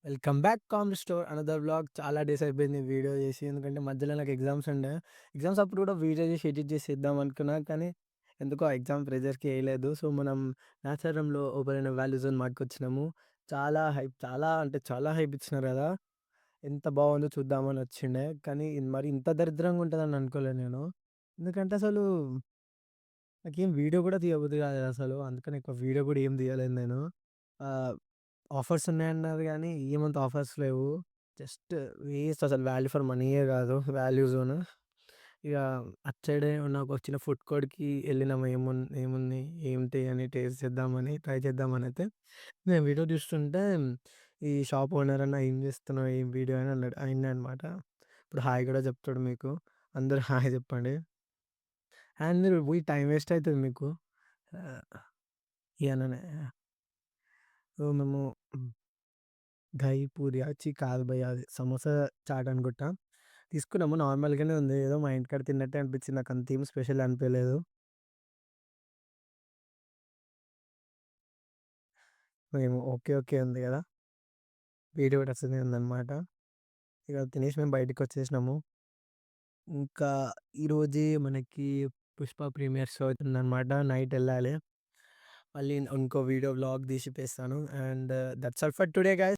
Welcome back calm store another vlog. చాలా days అయిపోయింది video చేసి. ఎందుకంటే మధ్యలో నాకు ఎగ్జామ్స్ ఉండే. ఎగ్జామ్స్ అప్పుడు కూడా వీడియో చేసి ఎడిట్ చేసి ఇద్దాం అనుకున్నా. కానీ ఎందుకో ఆ ఎగ్జామ్ ప్రెజర్‌కి ఎయలేదు. సో, మనం నాచారంలో ఓపెన్ అయిన వాల్యూ జోన్ మాటుకొచ్చినాము. చాలా హైప్, చాలా అంటే చాలా హైప్ ఇచ్చినారు కదా! ఎంత బాగుందో చూద్దామని వచ్చిండే. కానీ మరి ఇంత దరిద్రంగా ఉంటదని అనుకోలేదు నేను. ఎందుకంటే అసలు నాకేం వీడియో కూడా తీయబుద్ధి కాలేదసలు. అందుకని ఎక్కువ వీడియో కూడా ఏం తీయలేదు నేను. ఆహ్, ఆఫర్స్ ఉన్నాయన్నారు గానీ, ఏమంత ఆఫర్స్ లేవు. జస్ట్ వేస్ట్ అసలు వాల్యూ ఫర్ మనీయే కాదు. Value zone. ఇక అటు సైడే ఉన్న ఒక చిన్న ఫుడ్ కోర్ట్‌కి ఎళ్ళినాము. ఏముంది, ఏంటి అని టేస్ట్ చేద్దామని, ట్రై చేద్దామనైతే నేను వీడియో చూస్తుంటే, ఈ షాప్ ఓనర్ అన్న "ఏం చేస్తున్నావు? ఏం వీడియో" అని అన్నాడు. ఆయన్నే అనమాట. ఇప్పుడు హాయ్ కూడా చెప్తాడు మీకు. అందరూ హాయ్ చెప్పండి. అండ్ మీరు పోయి టైం వేస్ట్ అయితది మీకు. ఆహ్, ఈ అన్ననే. సో, మేము దహి పూరి కాదు భయ్, అది సమోసా చాట్ అనుకుంటా. తీసుకున్నాము, నార్మల్‌గానే ఉంది. ఏదో మా ఇంటికాడ తిన్నట్టే అనిపించింది. నాకంతేం స్పెషల్ అనిపియలేదు. మేము ఓకే, ఓకే ఉంది గదా! వీడియో కూడా అట్లనే ఉందనమాట. ఇక తినేసి మేము బయటికొచ్చేసినాము. ఇంకా ఈరోజే మనకి 'పుష్ప' ప్రీమియర్ షో అవుతుందనమాట. నైట్ ఎళ్ళాలి. మళ్ళీ ఇంకో వీడియో వ్లాగ్ తీసి పెడతాను. And that's all for today guys.